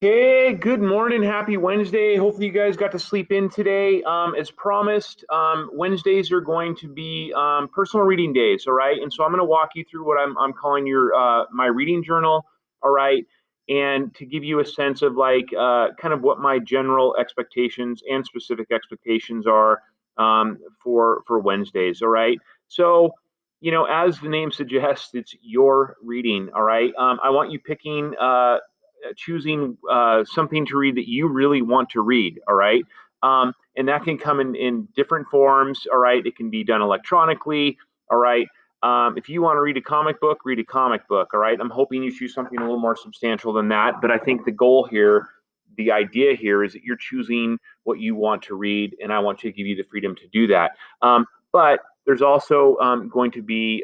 Hey, good morning. Happy Wednesday. Hopefully you guys got to sleep in today. As promised, Wednesdays are going to be personal reading days, all right? And so I'm going to walk you through what I'm calling your my reading journal, all right? And to give you a sense of kind of what my general expectations and specific expectations are for Wednesdays, all right? So, as the name suggests, it's your reading, all right? I want you picking choosing something to read that you really want to read. All right. And that can come in different forms. All right. It can be done electronically. All right. If you want to read a comic book, read a comic book. All right. I'm hoping you choose something a little more substantial than that. But I think the goal here, the idea here is that you're choosing what you want to read, and I want to give you the freedom to do that. But there's also going to be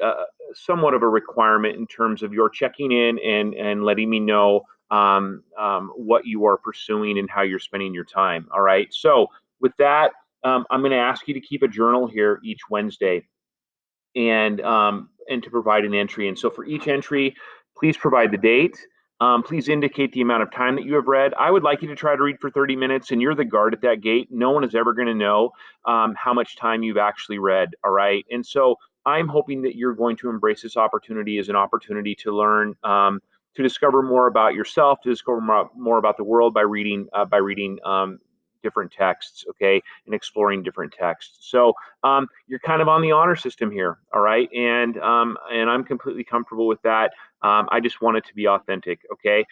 somewhat of a requirement in terms of your checking in and letting me know what you are pursuing and how you're spending your time. All right. So with that, I'm going to ask you to keep a journal here each Wednesday and to provide an entry. And so for each entry, please provide the date. Please indicate the amount of time that you have read. I would like you to try to read for 30 minutes, and you're the guard at that gate. No one is ever going to know how much time you've actually read. All right. And so I'm hoping that you're going to embrace this opportunity as an opportunity to learn, to discover more about yourself, to discover more about the world by reading different texts, okay, and exploring different texts. So you're kind of on the honor system here, all right, and I'm completely comfortable with that. I just want it to be authentic, okay.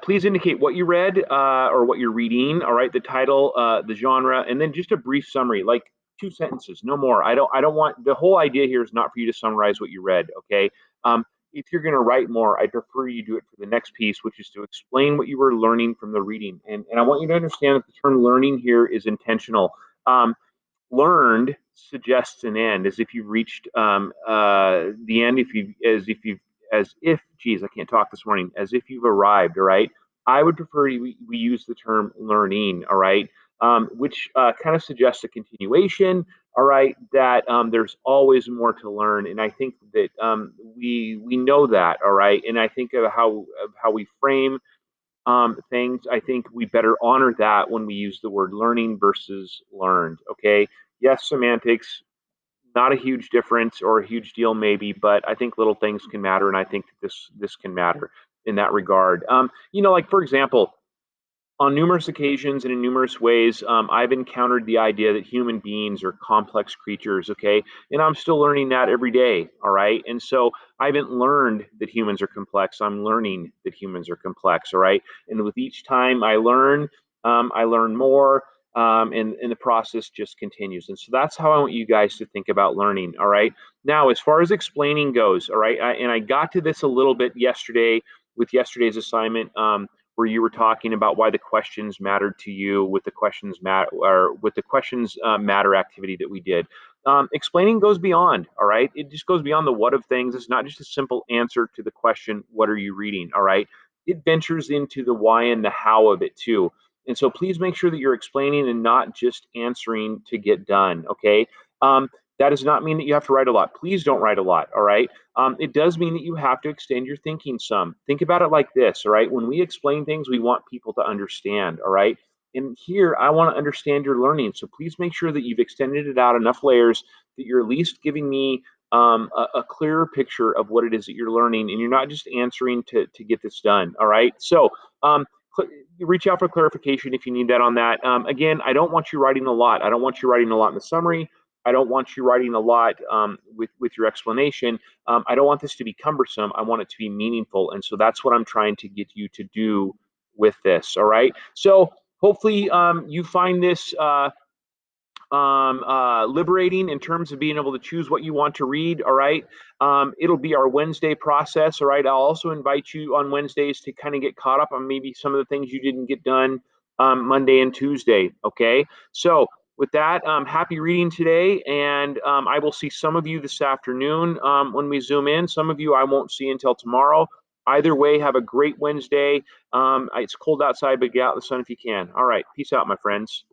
Please indicate what you read or what you're reading. All right, the title, the genre, and then just a brief summary, like 2 sentences, no more. I don't want the whole idea here is not for you to summarize what you read. Okay. If you're going to write more, I prefer you do it for the next piece, which is to explain what you were learning from the reading. And I want you to understand that the term learning here is intentional. Learned suggests an end, as if you've reached the end, as if, geez, I can't talk this morning, as if you've arrived. All right. I would prefer we use the term learning. All right. Which kind of suggests a continuation. All right. That there's always more to learn. And I think that we know that. All right. And I think of how we frame things, I think we better honor that when we use the word learning versus learned. Okay. Yes, semantics, not a huge difference or a huge deal, maybe, but I think little things can matter. And I think that this can matter in that regard. Like for example, on numerous occasions and in numerous ways, I've encountered the idea that human beings are complex creatures, okay? And I'm still learning that every day, all right? And so I haven't learned that humans are complex. I'm learning that humans are complex, all right? And with each time I learn more, and the process just continues. And so that's how I want you guys to think about learning, all right? Now, as far as explaining goes, all right, and I got to this a little bit yesterday with yesterday's assignment. Where you were talking about why the questions mattered to you with the questions matter activity that we did. Explaining goes beyond, all right? It just goes beyond the what of things. It's not just a simple answer to the question, what are you reading, all right? It ventures into the why and the how of it too. And so please make sure that you're explaining and not just answering to get done, okay? Um, that does not mean that you have to write a lot. Please don't write a lot, all right? It does mean that you have to extend your thinking some. Think about it like this, all right? When we explain things, we want people to understand, all right? And here, I want to understand your learning. So please make sure that you've extended it out enough layers that you're at least giving me a clearer picture of what it is that you're learning, and you're not just answering to get this done, all right? So reach out for clarification if you need that on that. Again, I don't want you writing a lot. I don't want you writing a lot in the summary. I don't want you writing a lot with your explanation. I don't want this to be cumbersome. I want it to be meaningful. And so that's what I'm trying to get you to do with this. All right. So hopefully you find this liberating in terms of being able to choose what you want to read. All right. It'll be our Wednesday process. All right. I'll also invite you on Wednesdays to kind of get caught up on maybe some of the things you didn't get done Monday and Tuesday. Okay. So, with that, happy reading today, and I will see some of you this afternoon when we zoom in. Some of you I won't see until tomorrow. Either way, have a great Wednesday. It's cold outside, but get out in the sun if you can. All right. Peace out, my friends.